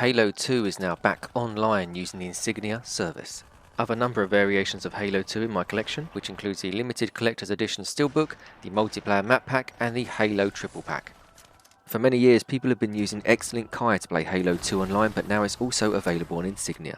Halo 2 is now back online using the Insignia service. I have a number of variations of Halo 2 in my collection, which includes the limited collector's edition steelbook, the multiplayer map pack and the Halo triple pack. For many years people have been using X-Link Kai to play Halo 2 online, but now it's also available on Insignia.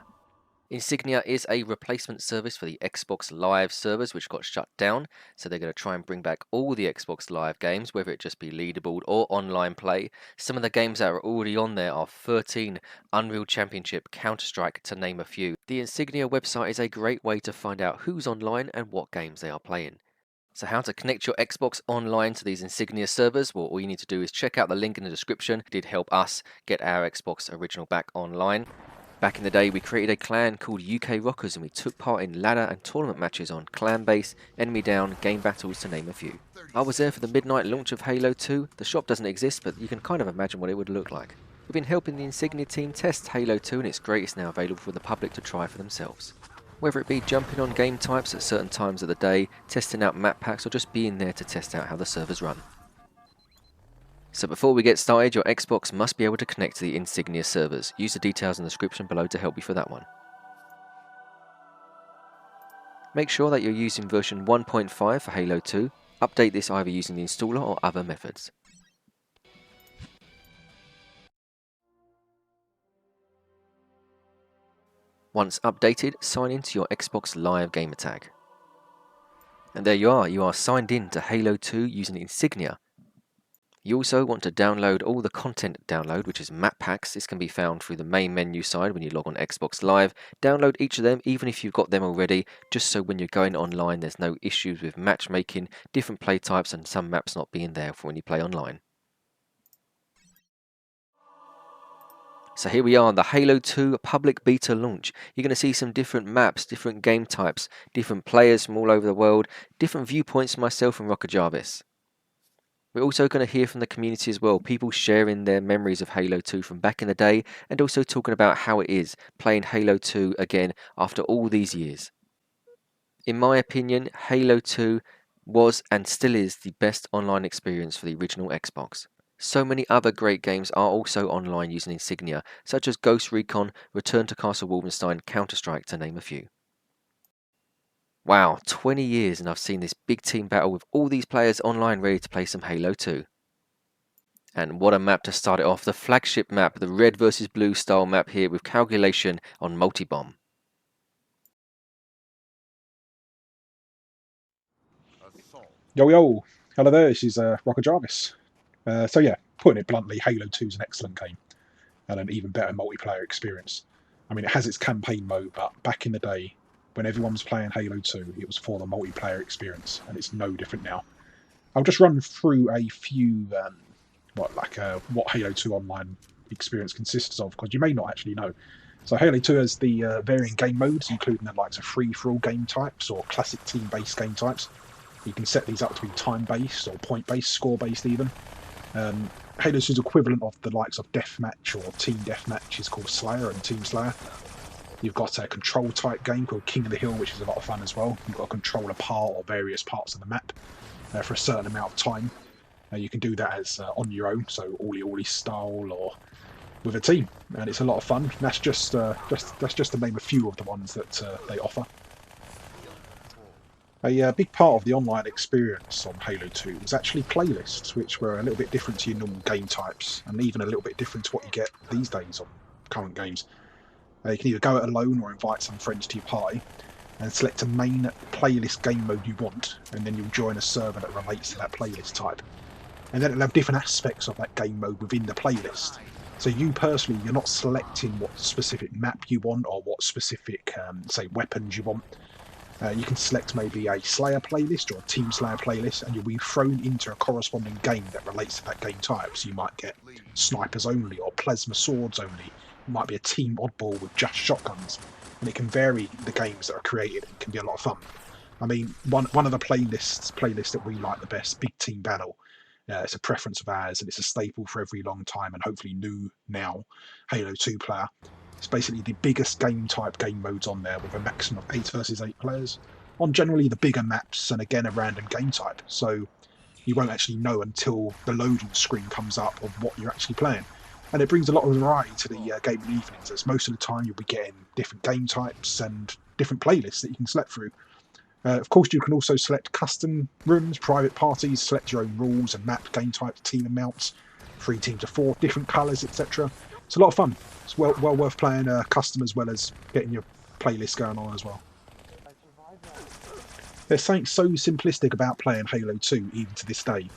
Insignia is a replacement service for the Xbox Live servers, which got shut down, so they're going to try and bring back all the Xbox Live games, whether it just be leaderboard or online play. Some of the games that are already on there are 13, Unreal Championship, Counter-Strike, to name a few. The Insignia website is a great way to find out who's online and what games they are playing. So how to connect your Xbox online to these Insignia servers? Well, all you need to do is check out the link in the description. It did help us get our Xbox original back online. Back in the day, we created a clan called UK Rockers and we took part in ladder and tournament matches on clan base, enemy down, game battles, to name a few. I was there for the midnight launch of Halo 2. The shop doesn't exist, but you can kind of imagine what it would look like. We've been helping the Insignia team test Halo 2 and it's great it's now available for the public to try for themselves. Whether it be jumping on game types at certain times of the day, testing out map packs, or just being there to test out how the servers run. So before we get started, your Xbox must be able to connect to the Insignia servers. Use the details in the description below to help you for that one. Make sure that you're using version 1.5 for Halo 2. Update this either using the installer or other methods. Once updated, sign into your Xbox Live gamertag. And there you are signed in to Halo 2 using Insignia. You also want to download all the content download, which is map packs. This can be found through the main menu side when you log on Xbox Live. Download each of them, even if you've got them already, just so when you're going online there's no issues with matchmaking, different play types and some maps not being there for when you play online. So here we are on the Halo 2 public beta launch. You're going to see some different maps, different game types, different players from all over the world, different viewpoints from myself and RockerJarvis. We're also going to hear from the community as well, people sharing their memories of Halo 2 from back in the day and also talking about how it is playing Halo 2 again after all these years. In my opinion, Halo 2 was and still is the best online experience for the original Xbox. So many other great games are also online using Insignia, such as Ghost Recon, Return to Castle Wolfenstein, Counter-Strike, to name a few. Wow, 20 years and I've seen this big team battle with all these players online ready to play some Halo 2. And what a map to start it off, the flagship map, the red versus blue style map here with calculation on multi-bomb. Yo yo, hello there, this is RockerJarvis. So yeah, putting it bluntly, Halo 2 is an excellent game and an even better multiplayer experience. I mean, it has its campaign mode, but back in the day, when everyone was playing Halo 2, it was for the multiplayer experience, and it's no different now. I'll just run through a few, what Halo 2 online experience consists of, because you may not actually know. So Halo 2 has the varying game modes, including the likes of free-for-all game types or classic team-based game types. You can set these up to be time-based or point-based, score-based even. Halo 2's equivalent of the likes of Deathmatch or Team Deathmatch is called Slayer and Team Slayer. You've got a control-type game called King of the Hill, which is a lot of fun as well. You've got to control a part or various parts of the map for a certain amount of time. You can do that as on your own, so Ollie style or with a team, and it's a lot of fun. And that's just to name a few of the ones that they offer. A big part of the online experience on Halo 2 was actually playlists, which were a little bit different to your normal game types, and even a little bit different to what you get these days on current games. You can either go it alone or invite some friends to your party and select a main playlist game mode you want, and then you'll join a server that relates to that playlist type. And then it'll have different aspects of that game mode within the playlist. So you personally, you're not selecting what specific map you want or what specific, say, weapons you want. You can select maybe a Slayer playlist or a Team Slayer playlist, and you'll be thrown into a corresponding game that relates to that game type. So you might get snipers only or plasma swords only. It might be a team oddball with just shotguns, and it can vary the games that are created. It can be a lot of fun. I mean, one of the playlists that we like the best, Big Team Battle. It's a preference of ours, and it's a staple for every long time, and hopefully new now Halo 2 player. It's basically the biggest game modes on there, with a maximum of 8 versus 8 players on generally the bigger maps, and again a random game type. So you won't actually know until the loading screen comes up of what you're actually playing. And it brings a lot of variety to the gaming evenings, as most of the time you'll be getting different game types and different playlists that you can select through. Of course, you can also select custom rooms, private parties, select your own rules and map, game types, team amounts, 3 teams of 4, different colours, etc. It's a lot of fun. It's well worth playing custom as well as getting your playlist going on as well. There's something so simplistic about playing Halo 2 even to this day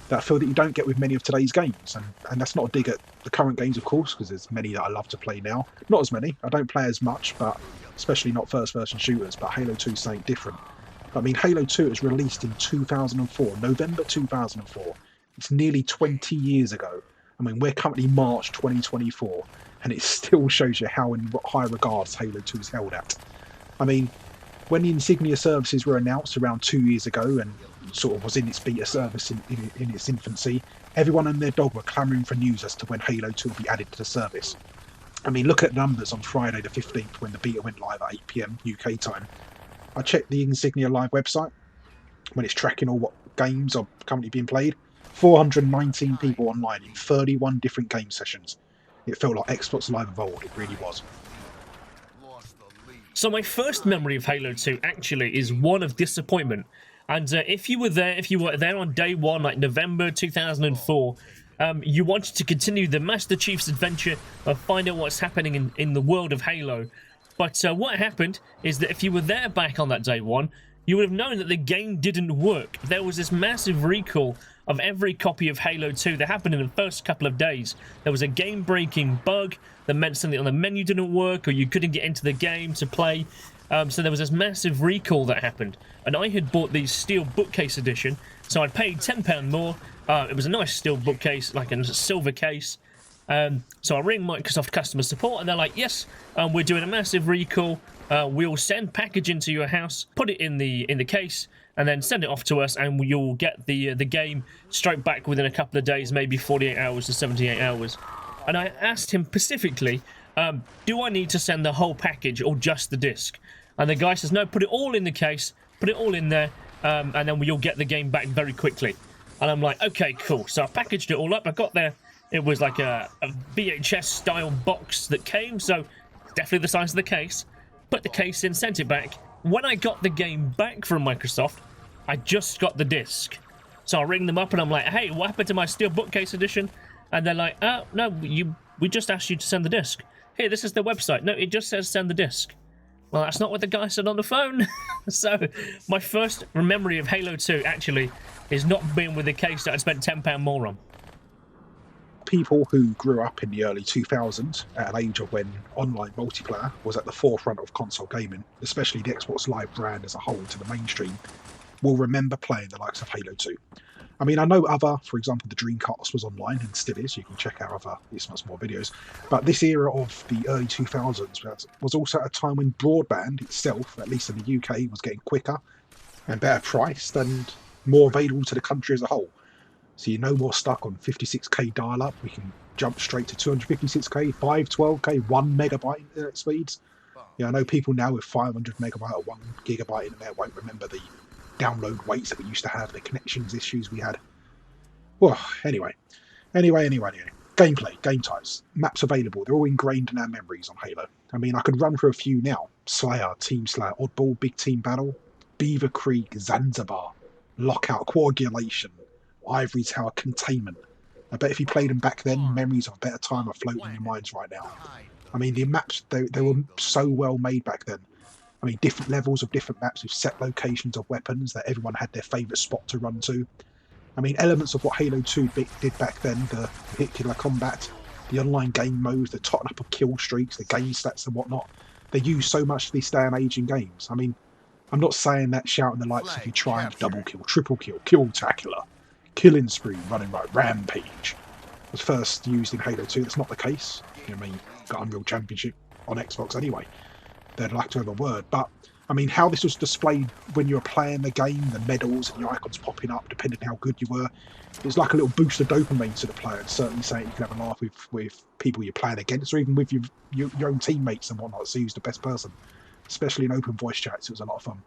that I feel that you don't get with many of today's games. And that's not a dig at the current games, of course, because there's many that I love to play now. Not as many. I don't play as much, but especially not first-person shooters, but Halo 2 is something different. I mean, Halo 2 was released in 2004, November 2004. It's nearly 20 years ago. I mean, we're currently March 2024, and it still shows you how in high regards Halo 2 is held at. I mean, when the Insignia services were announced around 2 years ago and sort of was in its beta service in its infancy, everyone and their dog were clamouring for news as to when Halo 2 will be added to the service. I mean, look at numbers on Friday the 15th when the beta went live at 8 PM UK time. I checked the Insignia Live website when it's tracking all what games are currently being played. 419 people online in 31 different game sessions. It felt like Xbox Live Evolved, it really was. So my first memory of Halo 2 actually is one of disappointment. And if you were there on day one, like November 2004, you wanted to continue the Master Chief's adventure of find out what's happening in the world of Halo. But what happened is that if you were there back on that day one, you would have known that the game didn't work. There was this massive recall of every copy of Halo 2 that happened in the first couple of days. There was a game-breaking bug that meant something on the menu didn't work, or you couldn't get into the game to play. So there was this massive recall that happened. And I had bought the steel bookcase edition, so I'd paid £10 more. It was a nice steel bookcase, like a silver case. So I ring Microsoft customer support, and they're like, yes, we're doing a massive recall. We'll send packaging to your house, put it in the case, and then send it off to us, and you'll get the game straight back within a couple of days, maybe 48 hours to 78 hours. And I asked him specifically, do I need to send the whole package or just the disc? And the guy says, no, put it all in the case, put it all in there, and then you'll get the game back very quickly. And I'm like, okay, cool. So I packaged it all up. I got there. It was like a VHS-style box that came, so definitely the size of the case. Put the case in, sent it back. When I got the game back from Microsoft, I just got the disc. So I ring them up and I'm like, hey, what happened to my steel bookcase edition? And they're like, oh, no, we just asked you to send the disc. Here, this is the website. No, it just says send the disc. Well, that's not what the guy said on the phone. So my first memory of Halo 2 actually is not being with the case that I'd spent £10 more on. People who grew up in the early 2000s at an age of when online multiplayer was at the forefront of console gaming, especially the Xbox Live brand as a whole to the mainstream, will remember playing the likes of Halo 2. I mean, I know for example, the Dreamcast was online and still is. You can check out other ItsMuchMore videos. But this era of the early 2000s was also a time when broadband itself, at least in the UK, was getting quicker and better priced and more available to the country as a whole. So you're no more stuck on 56k dial-up. We can jump straight to 256k, 512k, 1 megabyte internet speeds. Yeah, I know people now with 500 megabyte or 1 gigabyte internet won't remember the download weights that we used to have, the connections issues we had. Well, anyway. Gameplay, game types, maps available, they're all ingrained in our memories on Halo. I mean, I could run through a few now. Slayer, Team Slayer, Oddball, Big Team Battle, Beaver Creek, Zanzibar, Lockout, Coagulation, Ivory Tower, Containment. I bet if you played them back then, memories of a better time are floating in your minds right now. I mean, the maps, they were so well made back then. I mean, different levels of different maps with set locations of weapons that everyone had their favourite spot to run to. I mean, elements of what Halo 2 did back then, the particular combat, the online game modes, the totting up of kill streaks, the game stats and whatnot, they use so much this day and age in games. I mean, I'm not saying that shouting the likes of you triumph, double kill, triple kill, kill-tacular, killing spree, running right, rampage was first used in Halo 2. That's not the case. I mean, got Unreal Championship on Xbox anyway. They'd like to have a word, but I mean, how this was displayed when you were playing the game, the medals and the icons popping up, depending on how good you were, it was like a little boost of dopamine to the player. And certainly saying you can have a laugh with people you're playing against, or even with your own teammates and whatnot. See who's the best person, especially in open voice chats. It was a lot of fun.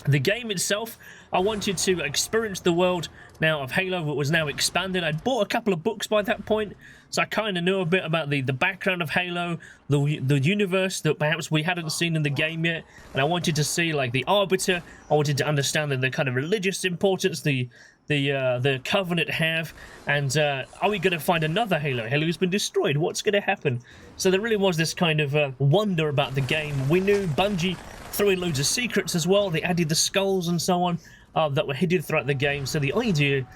The game itself, I wanted to experience the world now of Halo that was now expanded. I'd bought a couple of books by that point, so I kind of knew a bit about the background of Halo, the universe that perhaps we hadn't seen in the game yet, and I wanted to see like the Arbiter. I wanted to understand the kind of religious importance the Covenant have, and are we going to find another Halo? Halo's been destroyed. What's going to happen? So there really was this kind of wonder about the game. We knew Bungie threw in loads of secrets as well. They added the skulls and so on that were hidden throughout the game. So the idea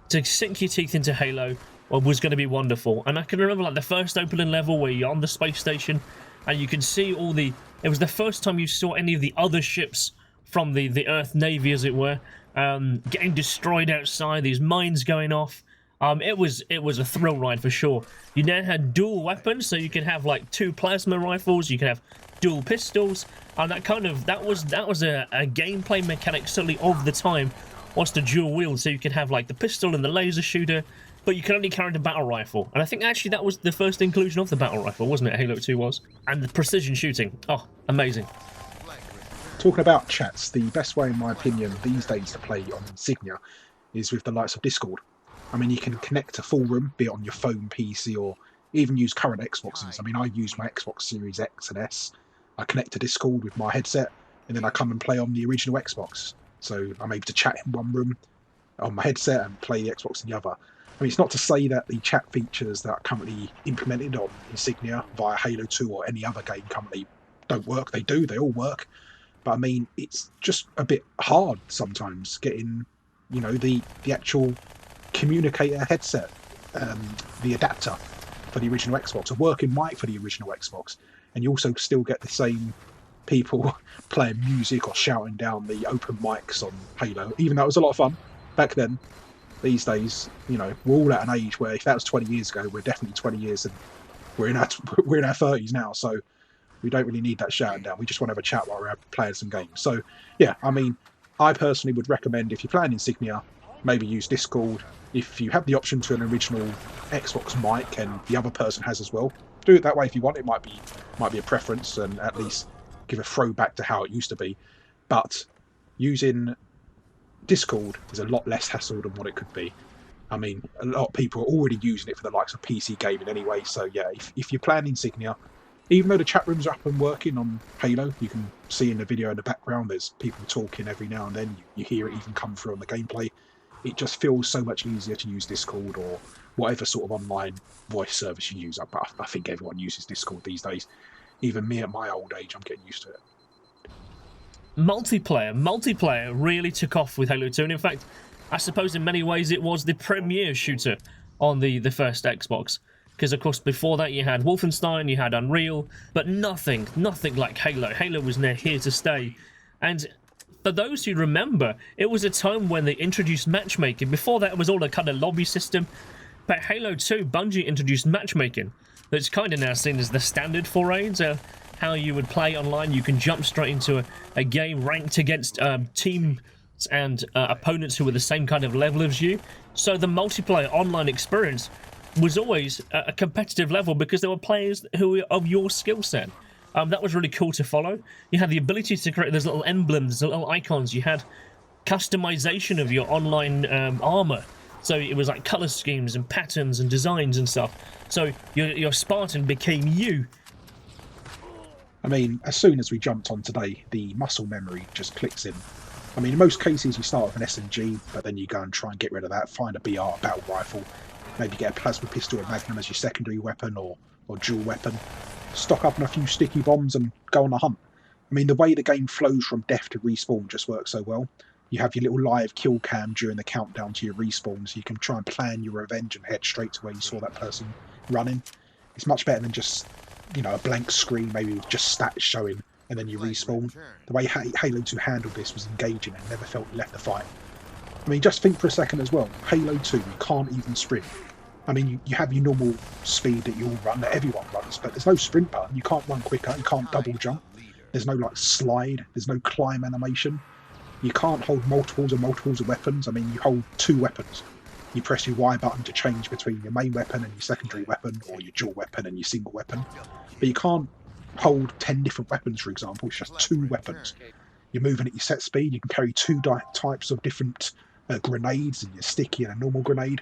to sink your teeth into Halo was going to be wonderful. And I can remember like the first opening level where you're on the space station and you can see all the... It was the first time you saw any of the other ships from the Earth Navy, as it were, getting destroyed outside, these mines going off. It was a thrill ride for sure. You now had dual weapons, so you can have like 2 plasma rifles, you can have dual pistols, and that was a gameplay mechanic certainly of the time, was the dual wield, so you could have like the pistol and the laser shooter, but you can only carry the battle rifle. And I think actually that was the first inclusion of the battle rifle, wasn't it? Halo 2 was. And the precision shooting. Oh, amazing. Talking about chats, the best way in my opinion these days to play on Insignia is with the likes of Discord. I mean, you can connect to full room, be it on your phone, PC, or even use current Xboxes. I mean, I use my Xbox Series X and S. I connect to Discord with my headset, and then I come and play on the original Xbox. So I'm able to chat in one room on my headset and play the Xbox in the other. I mean, it's not to say that the chat features that are currently implemented on Insignia via Halo 2 or any other game currently don't work. They do, they all work. But I mean, it's just a bit hard sometimes getting, you know, the actual communicator headset, the adapter for the original Xbox, a working mic for the original Xbox, and you also still get the same people playing music or shouting down the open mics on Halo, even though it was a lot of fun back then. These days, you know, we're all at an age where if that was 20 years ago, we're definitely 20 years, and we're in our 30s now, so we don't really need that shouting down. We just want to have a chat while we're playing some games. So yeah, I mean, I personally would recommend, if you're playing Insignia, maybe use Discord. If you have the option to an original Xbox mic and the other person has as well, do it that way if you want. It might be a preference, and at least give a throwback to how it used to be. But using Discord is a lot less hassle than what it could be. I mean, a lot of people are already using it for the likes of PC gaming anyway. So yeah, if you're playing Insignia, even though the chat rooms are up and working on Halo, you can see in the video in the background there's people talking every now and then. You hear it even come through on the gameplay. It just feels so much easier to use Discord or whatever sort of online voice service you use. But I think everyone uses Discord these days. Even me at my old age, I'm getting used to it. Multiplayer really took off with Halo 2, and in fact, I suppose in many ways it was the premier shooter on the first Xbox. Because of course before that you had Wolfenstein, you had Unreal, but nothing like Halo. Halo was now here to stay. And for those who remember, it was a time when they introduced matchmaking. Before that it was all a kind of lobby system, but Halo 2, Bungie introduced matchmaking. That's kind of now seen as the standard for raids. How you would play online, you can jump straight into a game ranked against teams and opponents who were the same kind of level as you. So the multiplayer online experience was always a competitive level because there were players who were of your skill set. That was really cool to follow. You had the ability to create those little emblems, little icons. You had customization of your online armor. So it was like color schemes and patterns and designs and stuff. So your Spartan became you. I mean, as soon as we jumped on today, the muscle memory just clicks in. I mean, in most cases you start with an SMG, but then you go and try and get rid of that, find a BR, battle rifle, maybe get a plasma pistol or Magnum as your secondary weapon or dual weapon, stock up on a few sticky bombs and go on a hunt. I mean, the way the game flows from death to respawn just works so well. You have your little live kill cam during the countdown to your respawn, so you can try and plan your revenge and head straight to where you saw that person running. It's much better than just, you know, a blank screen, maybe with just stats showing, and then you respawn. The way Halo 2 handled this was engaging and never felt left to fight. I mean, just think for a second as well. Halo 2, you can't even sprint. I mean, you have your normal speed that you all run, that everyone runs, but there's no sprint button. You can't run quicker, you can't double jump. There's no, like, slide, there's no climb animation. You can't hold multiples of weapons. I mean, you hold 2 weapons. You press your Y button to change between your main weapon and your secondary weapon, or your dual weapon and your single weapon. But you can't hold 10 different weapons, for example. It's just 2 weapons. You're moving at your set speed. You can carry two types of different grenades, and your sticky and a normal grenade.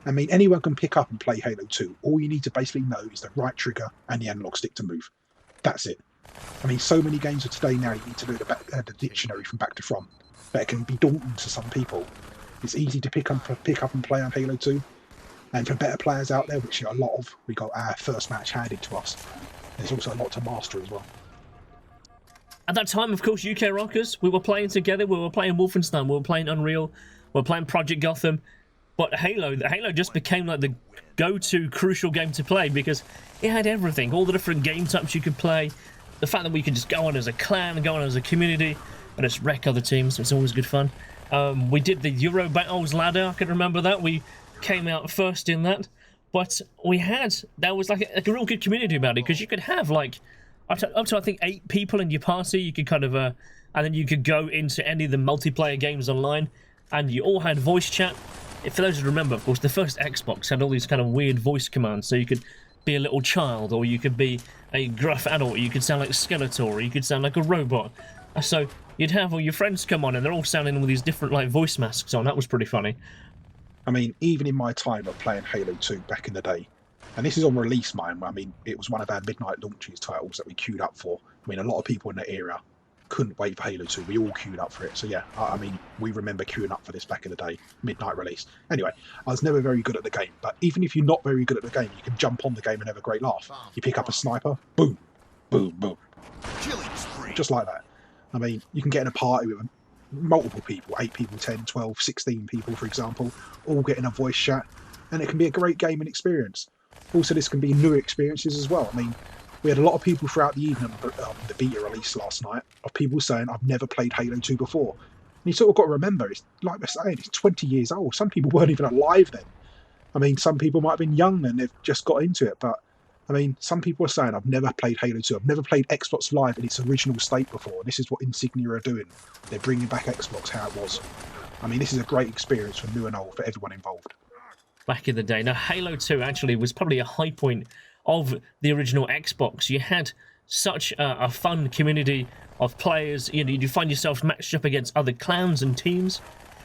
I mean, anyone can pick up and play Halo 2. All you need to basically know is the right trigger and the analog stick to move. That's it. I mean, so many games of today now, you need to know the dictionary from back to front. But it can be daunting to some people. It's easy to pick up and play on Halo 2. And for better players out there, which are a lot of, we got our first match handed to us. There's also a lot to master as well. At that time, of course, UK Rockers, we were playing together. We were playing Wolfenstein. We were playing Unreal. We were playing Project Gotham. But Halo just became like the go-to crucial game to play because it had everything. All the different game types you could play. The fact that we could just go on as a clan and go on as a community and just wreck other teams. It's always good fun. We did the Euro Battles ladder. I can remember that. We came out first in that. But there was like a real good community about it because you could have like up to I think 8 people in your party. You could kind of and then you could go into any of the multiplayer games online and you all had voice chat. For those who remember, of course, the first Xbox had all these kind of weird voice commands, so you could be a little child, or you could be a gruff adult, you could sound like a Skeletor, or you could sound like a robot. So you'd have all your friends come on, and they're all sounding with these different like voice masks on. That was pretty funny. I mean, even in my time of playing Halo 2 back in the day, and this is on release mine, I mean, it was one of our midnight launches titles that we queued up for. I mean, a lot of people in that era couldn't wait for Halo 2. We all queued up for it. So yeah, I mean, we remember queuing up for this back in the day, midnight release. Anyway, I was never very good at the game, but even if you're not very good at the game, you can jump on the game and have a great laugh. You pick up a sniper, boom, boom, boom. Just like that. I mean, you can get in a party with multiple people, 8 people, 10, 12, 16 people, for example, all getting a voice chat, and it can be a great gaming experience. Also, this can be new experiences as well. I mean, we had a lot of people throughout the evening, the beta release last night, of people saying, I've never played Halo 2 before. And you sort of got to remember, it's like we're saying, it's 20 years old. Some people weren't even alive then. I mean, some people might have been young and they've just got into it. But, I mean, some people are saying, I've never played Halo 2. I've never played Xbox Live in its original state before. This is what Insignia are doing. They're bringing back Xbox how it was. I mean, this is a great experience for new and old, for everyone involved. Back in the day. Now, Halo 2 actually was probably a high point of the original Xbox. You had such a fun community of players. You know, you find yourself matched up against other clans and teams.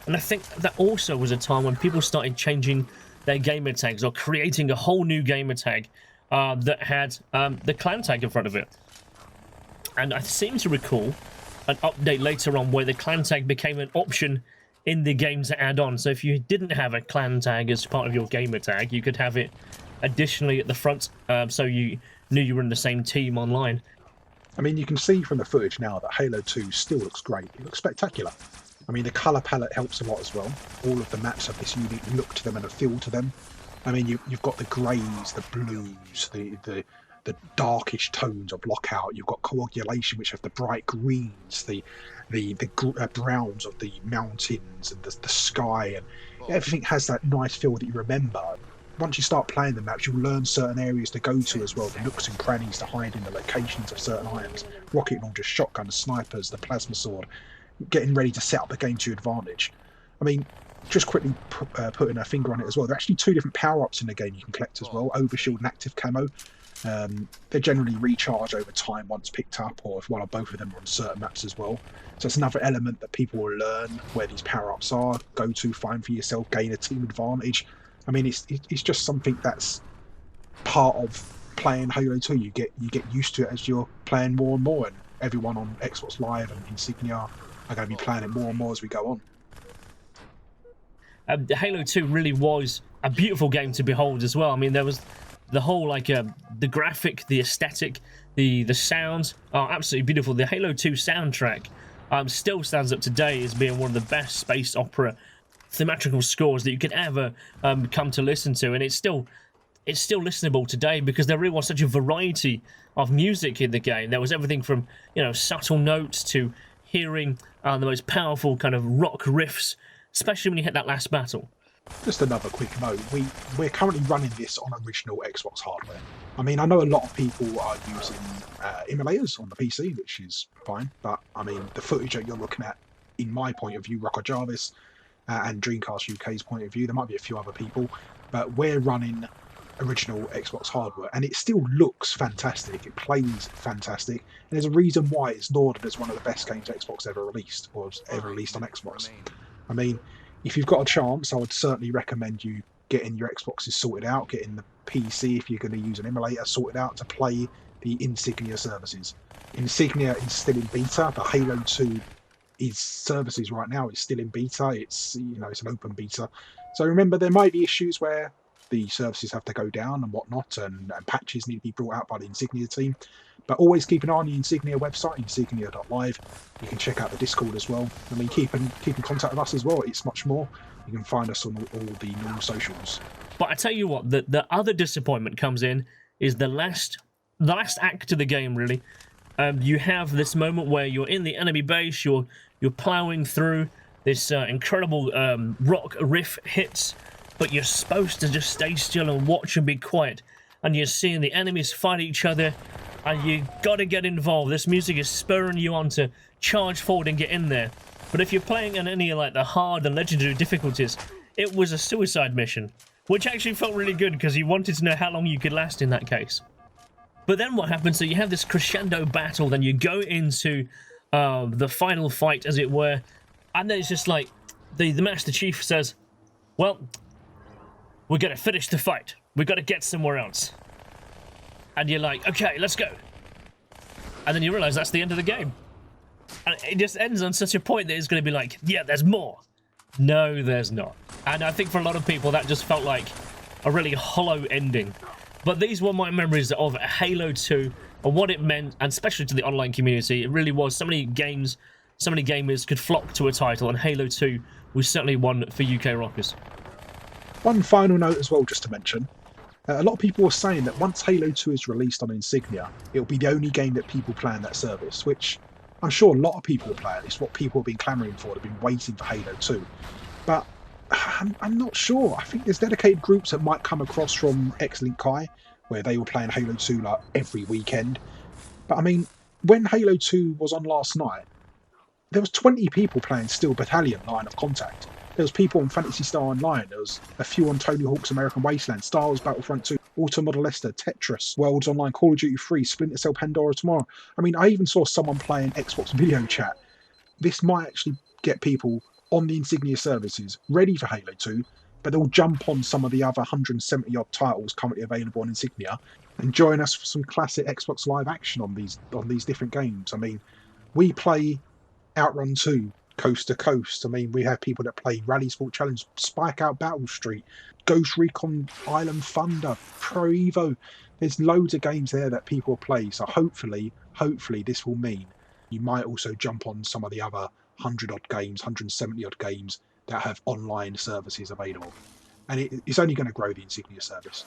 And I think that also was a time when people started changing their gamer tags or creating a whole new gamer tag that had the clan tag in front of it. And I seem to recall an update later on where the clan tag became an option in the game to add on. So if you didn't have a clan tag as part of your gamer tag, you could have it additionally at the front, so you knew you were in the same team online. I mean, you can see from the footage now that Halo 2 still looks great. It looks spectacular. I mean, the colour palette helps a lot as well. All of the maps have this unique look to them and a feel to them. I mean, you've got the greys, the blues, the darkish tones of Lockout. You've got Coagulation, which have the bright greens, the browns of the mountains and the sky, and everything has that nice feel that you remember. Once you start playing the maps, you'll learn certain areas to go to as well, the nooks and crannies to hide in, the locations of certain items, rocket launchers, shotguns, snipers, the plasma sword, getting ready to set up the game to your advantage. I mean, just quickly putting a finger on it as well, there are actually 2 different power-ups in the game you can collect as well, Overshield and Active Camo. They generally recharge over time once picked up, or if one or both of them are on certain maps as well. So it's another element that people will learn where these power-ups are, go to, find for yourself, gain a team advantage. I mean, it's just something that's part of playing Halo 2. You get used to it as you're playing more and more, and everyone on Xbox Live and Insignia are going to be playing it more and more as we go on. Halo 2 really was a beautiful game to behold as well. I mean, there was the whole like the graphic, the aesthetic, the sounds are absolutely beautiful. The Halo 2 soundtrack still stands up today as being one of the best space opera thematical scores that you could ever come to listen to, and it's still listenable today because there really was such a variety of music in the game. There was everything from, you know, subtle notes to hearing the most powerful kind of rock riffs, especially when you hit that last battle. Just another quick note, we're currently running this on original Xbox hardware. I mean, I know a lot of people are using emulators on the PC, which is fine, but I mean, the footage that you're looking at, in my point of view, RockerJarvis, and DreamcastUK's point of view, there might be a few other people, but we're running original Xbox hardware, and it still looks fantastic. It plays fantastic, and there's a reason why it's lauded as one of the best games Xbox ever released, or ever released on Xbox. I mean, if you've got a chance, I would certainly recommend you getting your Xboxes sorted out, getting the PC, if you're going to use an emulator, sorted out to play the Insignia services. Insignia is still in beta. The Halo 2 services right now is still in beta. It's, you know, it's an open beta. So remember, there might be issues where the services have to go down and whatnot, and patches need to be brought out by the Insignia team. But always keep an eye on the Insignia website, insignia.live. You can check out the Discord as well. I mean, keep in contact with us as well. It's much more. You can find us on all the normal socials. But I tell you what, the other disappointment comes in is the last act of the game, really. You have this moment where you're in the enemy base, you're plowing through, this incredible rock riff hits, but you're supposed to just stay still and watch and be quiet. And you're seeing the enemies fight each other, and you gotta get involved. This music is spurring you on to charge forward and get in there. But if you're playing on any like the hard and legendary difficulties, it was a suicide mission, which actually felt really good because you wanted to know how long you could last in that case. But then what happens, so you have this crescendo battle, then you go into the final fight, as it were, and then it's just like, the Master Chief says, well, we're going to finish the fight. We've got to get somewhere else. And you're like, okay, let's go. And then you realize that's the end of the game. And it just ends on such a point that it's going to be like, yeah, there's more. No, there's not. And I think for a lot of people, that just felt like a really hollow ending. But these were my memories of Halo 2 and what it meant, and especially to the online community. It really was. So many games, so many gamers could flock to a title, and Halo 2 was certainly one for UK rockers. One final note as well, just to mention. A lot of people were saying that once Halo 2 is released on Insignia, it'll be the only game that people play in that service, which I'm sure a lot of people will play it. It's what people have been clamouring for. They've been waiting for Halo 2. But I'm not sure. I think there's dedicated groups that might come across from X-Link Kai, where they were playing Halo 2 like every weekend. But I mean, when Halo 2 was on last night, there was 20 people playing Steel Battalion Line of Contact. There was people on Phantasy Star Online. There was a few on Tony Hawk's American Wasteland, Star Wars Battlefront 2, Auto Model Esther, Tetris, Worlds Online, Call of Duty 3, Splinter Cell, Pandora Tomorrow. I mean, I even saw someone playing Xbox Video Chat. This might actually get people on the Insignia services ready for Halo 2, but they'll jump on some of the other 170 odd titles currently available on Insignia and join us for some classic Xbox Live action on these different games. I mean, we play Outrun 2 coast to coast. I mean, we have people that play Rally Sport Challenge, Spike Out Battle Street, Ghost Recon Island Thunder, Pro Evo. There's loads of games there that people play. So hopefully this will mean you might also jump on some of the other 100 odd games, 170 odd games that have online services available. And it's only going to grow the Insignia service.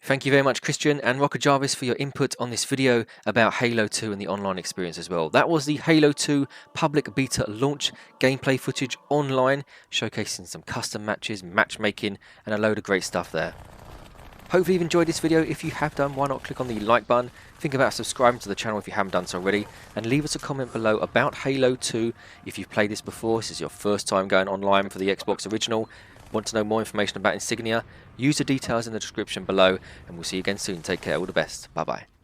Thank you very much, Christian and RockerJarvis, for your input on this video about Halo 2 and the online experience as well. That was the Halo 2 public beta launch gameplay footage online, showcasing some custom matches, matchmaking, and a load of great stuff there. Hopefully you've enjoyed this video. If you have done, why not click on the like button, think about subscribing to the channel if you haven't done so already, and leave us a comment below about Halo 2 if you've played this before, this is your first time going online for the Xbox original. Want to know more information about Insignia? Use the details in the description below, and we'll see you again soon. Take care, all the best. Bye bye.